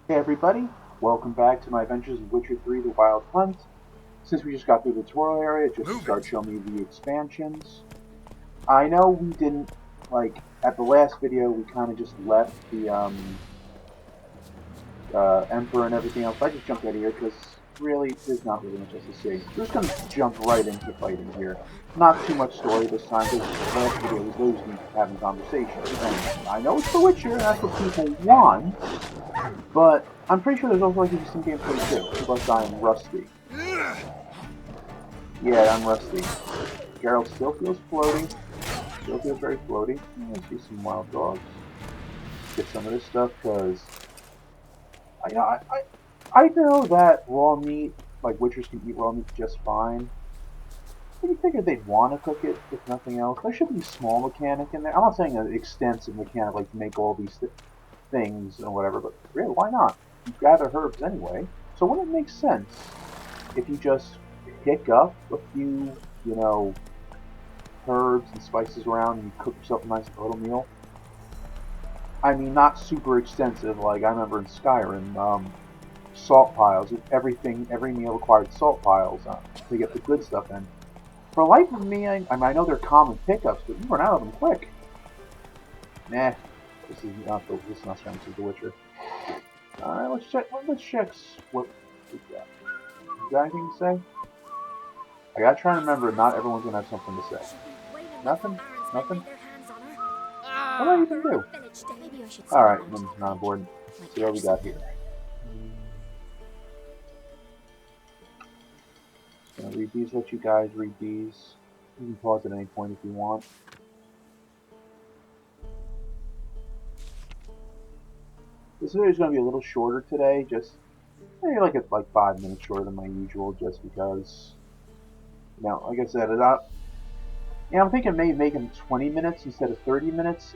Hey everybody, welcome back to my adventures in Witcher 3 The Wild Hunt. Since we just got through the tutorial area, just to Move start it. showing me the expansions. I know we didn't, at the last video, we kind of just left the, Emperor and everything else. I just jumped out of here because, really, there's not really much else to see. We're just going to jump right into fighting here. Not too much story this time, because last video was those me having conversations. And I know it's The Witcher, and that's what people want, but I'm pretty sure there's also like some gameplay too. Plus, I'm rusty. Yeah, I'm rusty. Geralt still feels floaty. Still feels very floaty. Let's see some wild dogs. Get some of this stuff because I know that raw meat, like witchers can eat raw meat just fine. But you figure they'd want to cook it if nothing else. There should be a small mechanic in there. I'm not saying an extensive mechanic like to make all these things and whatever, but really, why not? You gather herbs anyway, so wouldn't it make sense if you just pick up a few, herbs and spices around and you cook yourself a nice little meal? I mean, not super extensive, like I remember in Skyrim, salt piles, every meal required salt piles to get the good stuff in. For the life of me, I know they're common pickups, but you run out of them quick. Nah, this is not Strength of the Witcher. Alright, let's check what we got. You got anything to say? I gotta try and remember not everyone's gonna have something to say. Nothing? Nothing? What do I even do? Alright, I'm not on board. Let's see what we got here. Gonna read these, let you guys read these. You can pause at any point if you want. This video is gonna be a little shorter today, just maybe like 5 minutes shorter than my usual, just because, like I said, I'm thinking maybe make them 20 minutes instead of 30 minutes.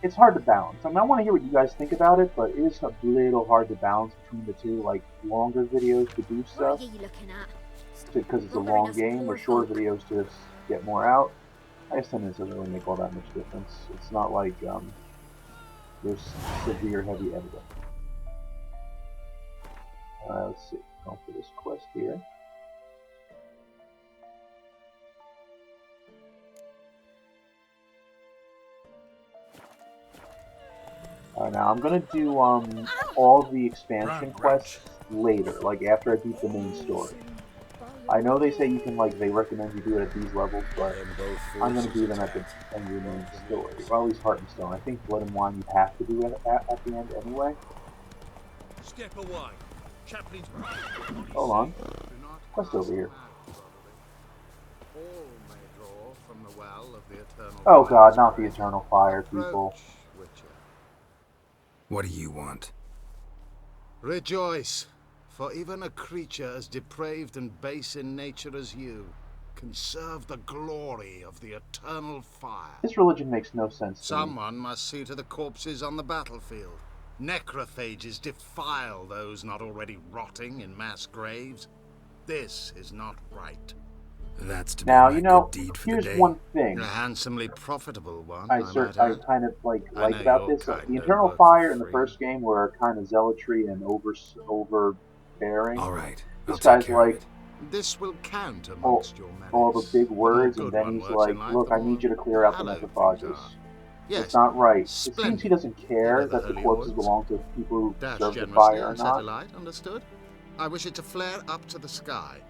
It's hard to balance. I mean, I want to hear what you guys think about it, but it is a little hard to balance between the two, like longer videos to do stuff, because it's a long game, or shorter videos to get more out. I guess 10 minutes doesn't really make all that much difference. It's not like there's severe heavy editing. Let's see. Go for this quest here. Now I'm gonna do all the expansion quests later, like after I beat the main story. I know they say you can they recommend you do it at these levels, but I'm gonna do them at the end of the main story. Or at least Heart and Stone. I think Blood and Wine you have to do it at the end anyway. Step away. Chaplin's Hold on. Quest over here. Oh god, not the Eternal Fire, people. What do you want? Rejoice, for even a creature as depraved and base in nature as you can serve the glory of the eternal fire. This religion makes no sense to Someone must see to the corpses on the battlefield. Necrophages defile those not already rotting in mass graves. This is not right. That's to be now, my good deed for here's the day. one thing A handsomely profitable one, I kind of like about this. The Eternal Fire in the first game were kind of zealotry and overbearing. All right, This guy's like, this will count amongst your merits. all the big words, and then he's like, look, I need you to clear out the necrophages. Yes, it's not right. splendid. It seems he doesn't care that the corpses belong to people who Dash serve the fire or set not. alight, understood? I wish it to flare up to the sky,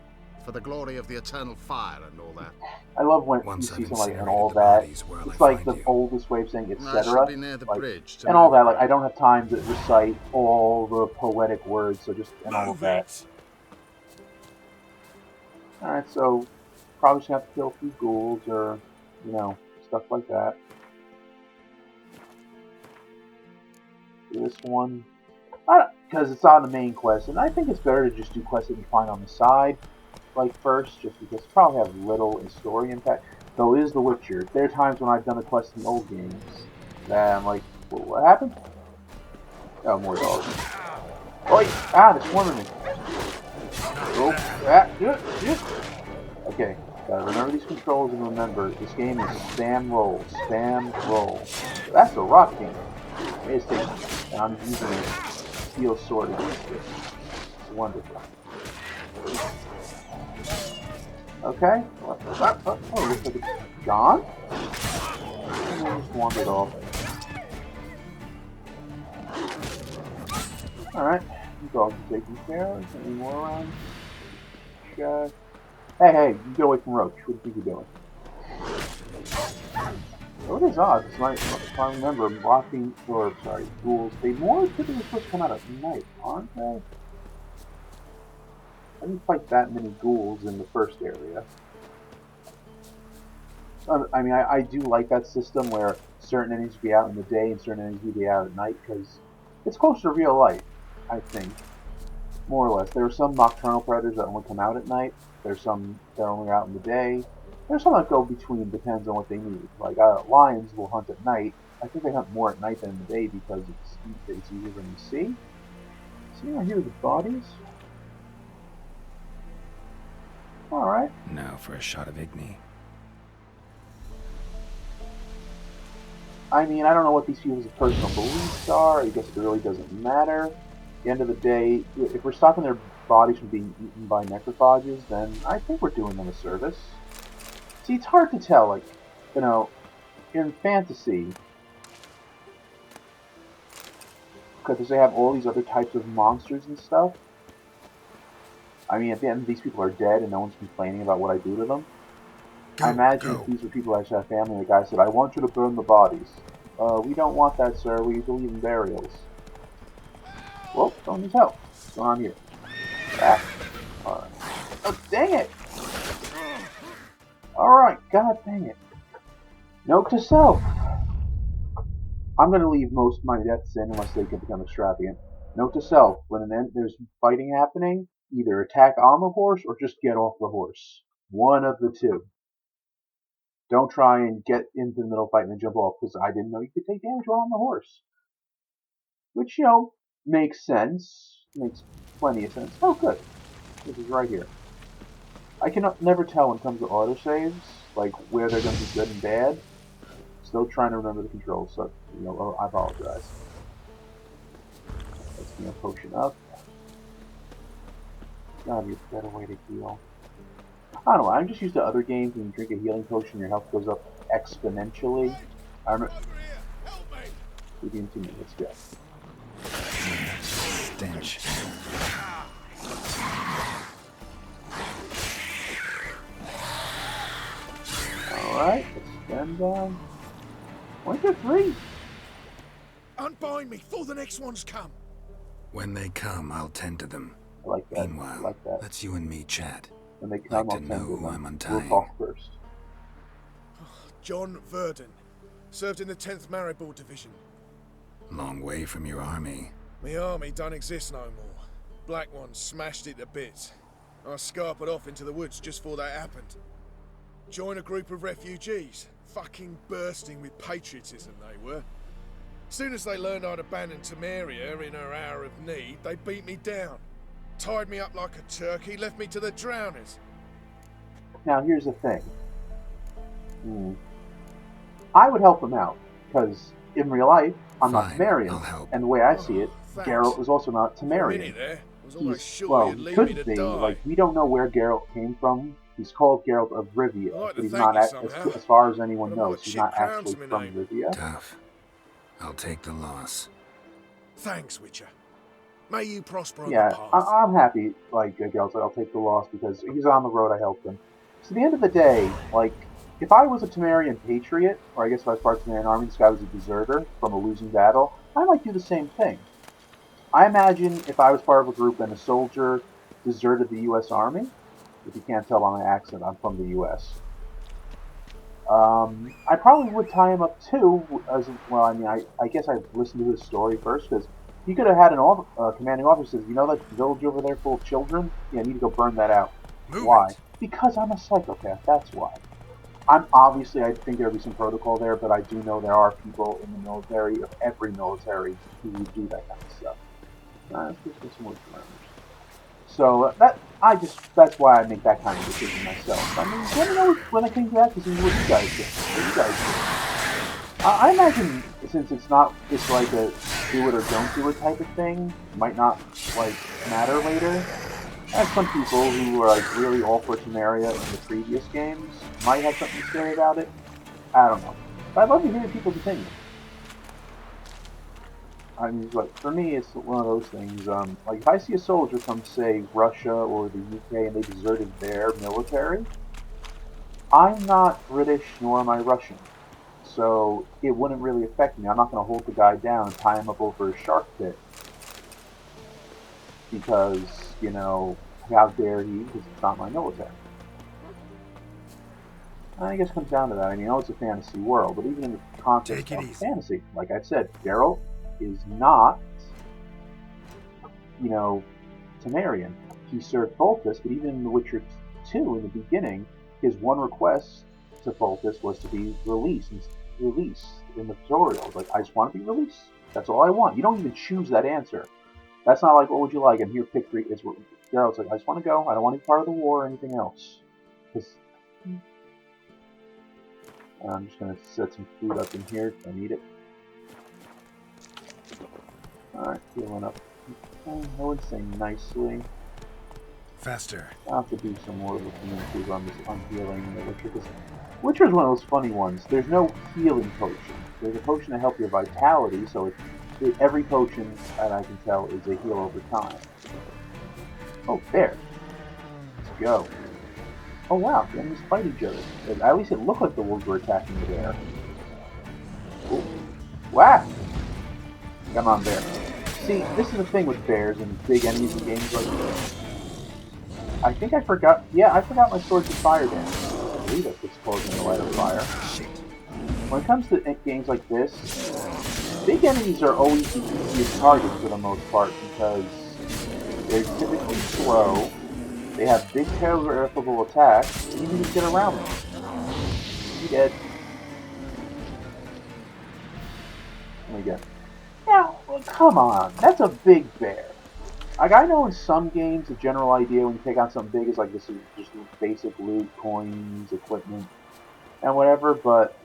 for the glory of the eternal fire and all that. I love when you see something and all that. It's like the oldest way of saying etc. And all that. Like, I don't have time to recite all the poetic words, so just and all of that. Alright, so probably just have to kill a few ghouls or, stuff like that. Do this one. Because it's on the main quest, and I think it's better to just do quests that you find on the side, first, just because it probably have little in story impact. Though it is The Witcher. There are times when I've done a quest in old games that I'm like, what happened? Oh, more dogs. Oh, they're swarming me. Oh, okay, gotta remember these controls and remember, this game is spam roll, spam roll. That's a rock game. It's taking, and I'm using it. steel sword against it. Wonderful. Okay. Oh, looks like it's gone? And then just wandered off. Alright. You dogs are taken care of. Any more around? Hey, you get away from Roach. What do you think you're doing? Oh, it is odd, because if I remember, ghouls, they more typically supposed to come out at night, aren't they? I didn't fight that many ghouls in the first area. I mean, I do like that system where certain enemies will be out in the day and certain enemies will be out at night, because it's closer to real life, I think. More or less. There are some nocturnal predators that only come out at night. There's some that are only out in the day. There's some that go between, depends on what they need. Like, lions will hunt at night. I think they hunt more at night than in the day because it's easier for them to see. See right here, the bodies? Alright. Now for a shot of Igni. I mean, I don't know what these people's personal beliefs are. I guess it really doesn't matter. At the end of the day, if we're stopping their bodies from being eaten by necrophages, then I think we're doing them a service. See, it's hard to tell, like, you know, in fantasy, because they have all these other types of monsters and stuff. I mean, at the end, these people are dead and no one's complaining about what I do to them. I imagine if these were people that actually have family, the guy said, I want you to burn the bodies. We don't want that, sir. We believe in burials. Well, someone needs help. What's going on here? Ah. Alright. Oh, dang it! Alright, god dang it. Note to self. I'm going to leave most of my deaths in unless they can become extravagant. Note to self, when there's fighting happening, either attack on the horse or just get off the horse. One of the two. Don't try and get into the middle fight and then jump off, because I didn't know you could take damage while on the horse. Which, you know, makes sense. Makes plenty of sense. Oh, good. This is right here. I can never tell when it comes to autosaves, like, where they're going to be good and bad. Still trying to remember the controls, so, you know, I apologize. Let's get a potion up. Gotta be a better way to heal. I don't know, I'm just used to other games when you drink a healing potion, your health goes up exponentially. I remember. Within 2 minutes, go. Stench. Alright, let's spend, 1 to 3. Unbind me before the next ones come. When they come, I'll tend to them. I like that. Meanwhile, I like that. let's you and me chat. When they come, Like I'll to tend know to who them. I'm We'll untying. talk first. John Verdon. Served in the 10th Maribor Division. Long way from your army. My army don't exist no more. Black Ones smashed it to bits. I scarpered off into the woods just before that happened. Joined a group of refugees. Fucking bursting with patriotism they were. Soon as they learned I'd abandoned Temeria in her hour of need, they beat me down. Tied me up like a turkey, left me to the drowners. Now, here's the thing. I would help them out, because in real life, I'm not Fine, Temerian. I'll help. And the way I see it, thanks. Geralt was also not For a minute Temerian. there, I was almost sure Well, you'd he leave me could to be. die. Like, we don't know where Geralt came from. He's called Geralt of Rivia, I'd like to but he's thank not, you as somehow. far as anyone But I've got knows, a he's cheap not crown actually to my from name. Rivia. Tough. I'll take the loss. Thanks, Witcher. May you prosper on Yeah, the path. I'm happy, like, Geralt's like, I'll take the loss, because he's on the road, I helped him. So at the end of the day, like, if I was a Temerian patriot, or I guess if I was part of the Temerian army, this guy was a deserter from a losing battle, I might do the same thing. I imagine if I was part of a group and a soldier deserted the U.S. Army, if you can't tell by my accent, I'm from the U.S., I probably would tie him up too, as well. I mean, I guess I'd listen to his story first, because he could have had an commanding officer says, you know that village over there full of children? Yeah, I need to go burn that out. Why? Because I'm a psychopath, that's why. I think there would be some protocol there, but I do know there are people in the military, of every military, who would do that kind of stuff. Let's just get some more parameters. So, that's why I make that kind of decision myself. I mean, let me know when I came to that, because this is what you guys do. I imagine, since it's like do it or don't do it type of thing might not like matter later. And some people who are like really all for Temeria in the previous games might have something to say about it. I don't know. But I'd love to hear people's opinion. I mean, like, for me, it's one of those things. Like, if I see a soldier from, say, Russia or the UK and they deserted their military, I'm not British nor am I Russian. So it wouldn't really affect me. I'm not going to hold the guy down and tie him up over a shark pit. Because, you know, how dare he, because it's not my military. I guess it comes down to that. I mean, I know it's a fantasy world, but even in the context of fantasy, like I said, Geralt is not, you know, Temerian. He served Foltest, but even in The Witcher 2, in the beginning, his one request to Foltest was to be released in the tutorials. Like, I just want to be released. That's all I want. You don't even choose that answer. That's not like, what would you like? And here, pick 3. It's Geralt's like, I just want to go. I don't want to be part of the war or anything else. I'm just going to set some food up in here if I need it. Alright, healing up. I would say nicely. Faster. I'll have to do some more looking into on this on healing in The Witcher, because Witcher's one of those funny ones. There's no healing potion. There's a potion to help your vitality, so every potion that I can tell is a heal over time. Oh, there. Let's go. Oh wow, the enemies fight each other. At least it looked like the wolves were attacking the bear. Ooh. Wow! Come on, bear. See, this is the thing with bears and big enemies in games like this. I think I forgot. Yeah, I forgot my swords of fire damage. I believe that's what's causing the light of fire. When it comes to games like this, big enemies are always the easiest target for the most part because they're typically slow. They have big terrible attacks, and you can just get around them. You dead. Let me get. Now, well, come on, that's a big bear. Like, I know in some games the general idea when you take on something big is like this is just basic loot, coins, equipment, and whatever, but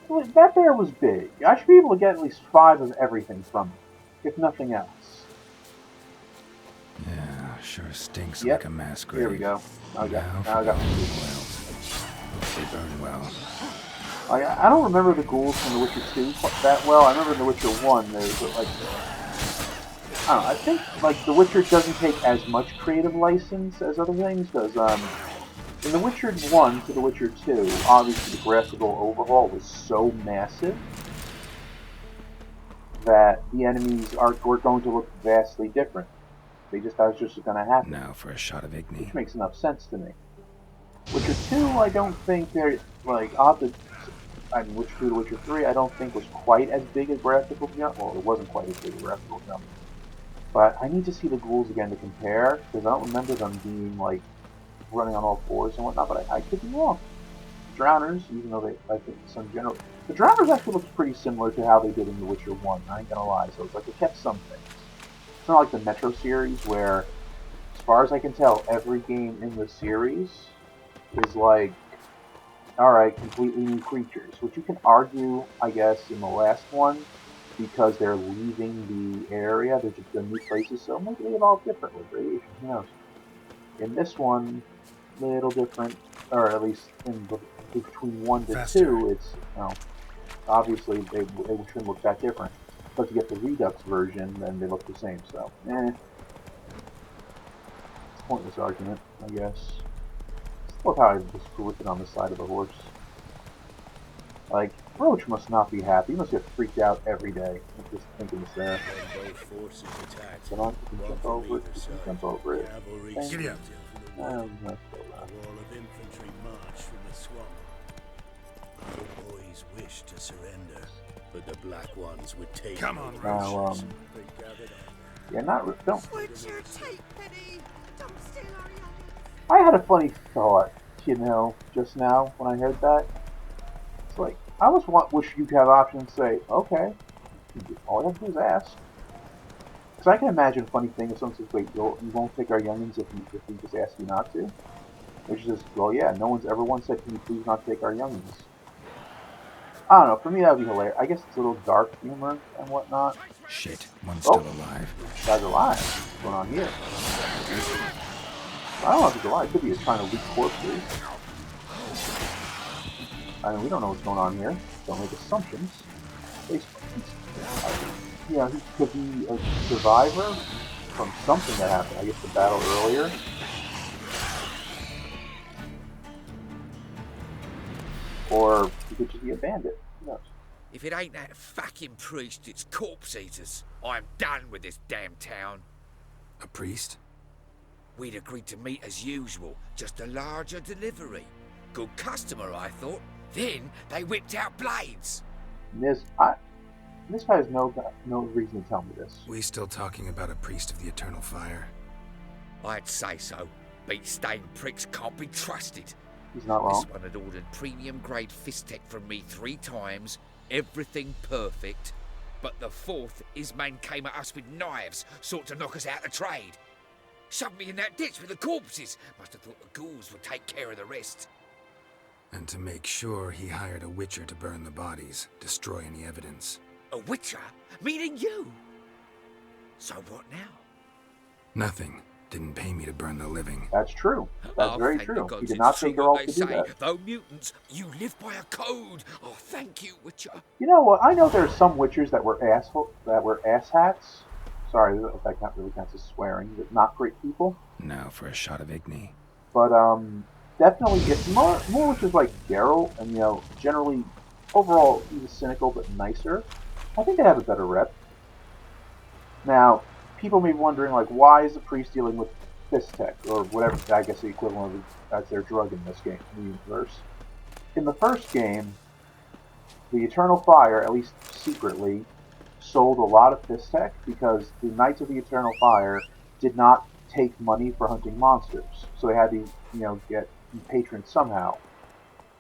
that bear was big. I should be able to get at least 5 of everything from it, if nothing else. Yeah, sure stinks like a mass grave. Here we go. Now I got They burn well. I don't remember the ghouls from The Witcher 2 that well. I remember in The Witcher 1, there's like, I don't know, I think like The Witcher doesn't take as much creative license as other things, because in The Witcher 1 to The Witcher 2, obviously the graphical overhaul was so massive that the enemies were going to look vastly different. That's just going to happen. Now for a shot of Igni. Which makes enough sense to me. Witcher 2, I don't think they're, like, Witcher 2 to Witcher 3, I don't think was quite as big a graphical jump. Well, it wasn't quite as big a graphical jump. But I need to see the ghouls again to compare, because I don't remember them being, like, running on all 4s and whatnot, but I could be wrong. Drowners, even though I think some general... The Drowners actually looks pretty similar to how they did in The Witcher 1, I ain't gonna lie, so it's like they kept some things. It's not like the Metro series where, as far as I can tell, every game in the series is like, alright, completely new creatures. Which you can argue, I guess, in the last one, because they're leaving the area, they're just in new places, so maybe they evolve differently. Radiation, who knows? In this one, little different, or at least in between 1 to 2, it's, you know, obviously they shouldn't look that different. But to get the Redux version, then they look the same, so, It's a pointless argument, I guess. Look how I just put it on the side of the horse. Like, Roach must not be happy. He must get freaked out every day. Just thinking it's there. Come on, you can jump over it. You can jump over it. Giddy up. Well, of infantry march from the swamp. Our boys wish to surrender, but the Black Ones would take. Come on, now, yeah, don't. What's your take, Penny? Don't steal our youngins. I had a funny thought, you know, just now when I heard that. It's like, I almost wish you could have options to say, okay, all you have to do is ask. Because I can imagine a funny thing if someone says, wait, you won't take our youngins if we just ask you not to. Which is, well, yeah, no one's ever once said, can you please not take our youngins? I don't know. For me, that would be hilarious. I guess it's a little dark humor and whatnot. Shit, one's Oh. still alive. Guy's alive. What's going on here? I don't know if he's alive. Could be he's trying to leak corpses. I mean, we don't know what's going on here. Don't make assumptions. He could be a survivor from something that happened. I guess the battle earlier. Or he could just be a bandit. Who knows? If it ain't that fucking priest, it's corpse eaters. I'm done with this damn town. A priest? We'd agreed to meet as usual, just a larger delivery. Good customer, I thought. Then they whipped out blades. This guy has no reason to tell me this. We still talking about a priest of the eternal fire? I'd say so. Beat-stained pricks can't be trusted. He's not wrong. This one had ordered premium-grade fist tech from me 3 times. Everything perfect. But the 4th, his men came at us with knives, sought to knock us out of trade. Shoved me in that ditch with the corpses. Must have thought the ghouls would take care of the rest. And to make sure, he hired a witcher to burn the bodies, destroy any evidence. A witcher? Meaning you? So what now? Nothing. Didn't pay me to burn the living. That's true. That's very thank the true. gods He did it's not true take her what off they to do say. that. Though mutants, you live by a code. Oh, thank you, Witcher. You know what? I know there are some witchers that were asshats. Sorry, if that can't really counts as swearing. But not great people. Now for a shot of Igni. But definitely, it's more witchers like Geralt, and generally, overall, he's cynical but nicer. I think they have a better rep. Now, people may be wondering, like, why is the priest dealing with fist tech, or whatever, I guess the equivalent of that's their drug in this game, in the universe. In the first game, the Eternal Fire, at least secretly, sold a lot of fist tech because the Knights of the Eternal Fire did not take money for hunting monsters. So they had to, get patrons somehow.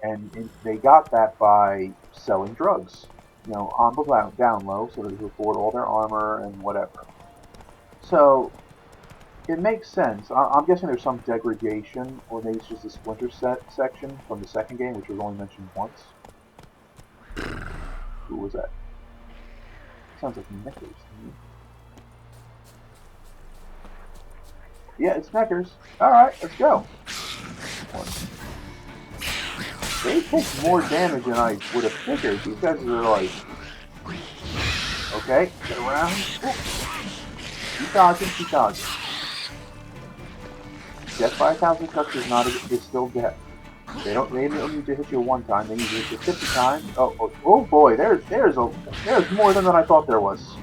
And they got that by selling drugs, on the down low, so that they could afford all their armor and whatever. So, it makes sense. I'm guessing there's some degradation, or maybe it's just a splinter section from the second game, which was only mentioned once. Who was that? Sounds like Knickers to me. Yeah, it's Knickers. Alright, let's go. They take more damage than I would have figured. These guys are like... Okay, get around. Keep dodging, keep dodging. Death by 1,000 cuts is still death. They don't need to hit you one time. They need to hit you 50 times. Oh boy, there's more than I thought there was.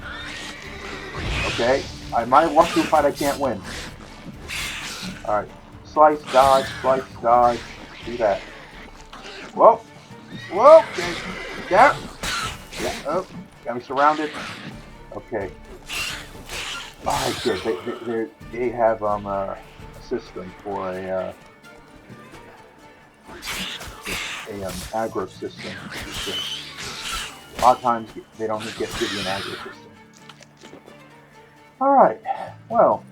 Okay, I might have walked through a fight I can't win. All right, slice, dodge, do that. Whoa, okay, down. Yeah, oh, got me surrounded. Okay. Oh, good. They have a system for a aggro system. A lot of times they don't give you an aggro system. Alright, well,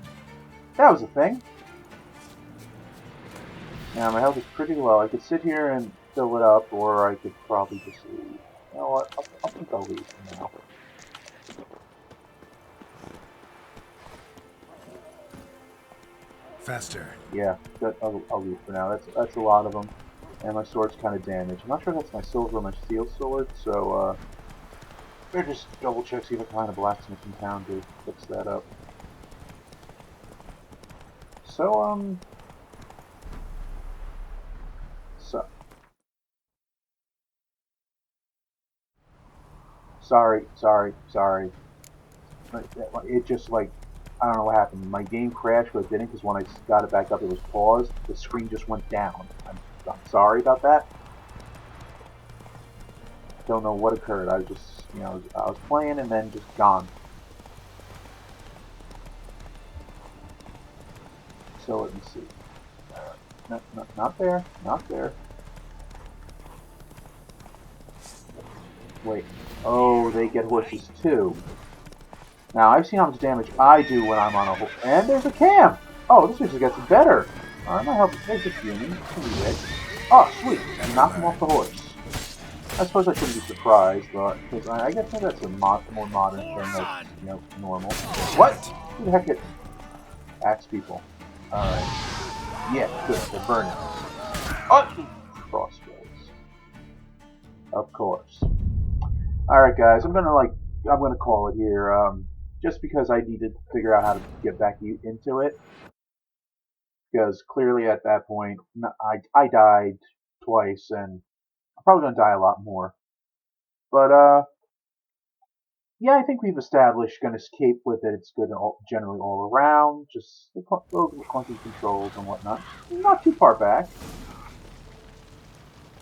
that was a thing. Now my health is pretty low. I could sit here and fill it up, or I could probably just leave. You know what? I think I'll leave for now. Faster. Yeah, I'll leave for now. That's a lot of them, and my sword's kind of damaged. I'm not sure if that's my silver or my steel sword, so better just double check, see if I can find a blacksmith in town to fix that up. So sorry. It just like. I don't know what happened. My game crashed, but it didn't, because when I got it back up, it was paused. The screen just went down. I'm sorry about that. Don't know what occurred. I was just, I was playing and then just gone. So let me see. No, not there. Not there. Wait. Oh, they get horses too. Now, I've seen how much damage I do when I'm on a horse. And there's a cam! Oh, this just gets better. Alright, my health is fuming. Oh, sweet. And knock him off the horse. I suppose I shouldn't be surprised, but because I guess maybe that's a more modern thing that's normal. What? Who the heck hit axe people? All right. Yeah, good. They're burning. Oh, crossbows. Of course. All right, guys. I'm gonna call it here. Just because I need to figure out how to get back into it. Because clearly at that point, I died twice, and I'm probably gonna die a lot more. But yeah, I think we've established gonna escape with it. It's good generally all around. Just those clunky controls and whatnot. Not too far back.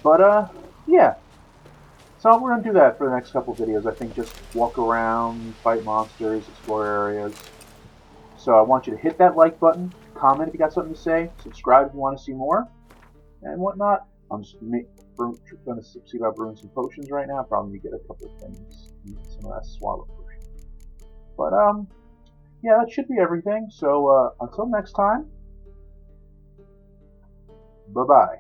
But yeah. So we're gonna do that for the next couple videos. I think just walk around, fight monsters, explore areas. So I want you to hit that like button, comment if you got something to say, subscribe if you want to see more, and whatnot. I'm just going to see about brewing some potions right now. Probably get a couple of things, some of that swallow potion. But yeah, that should be everything. So until next time, bye bye.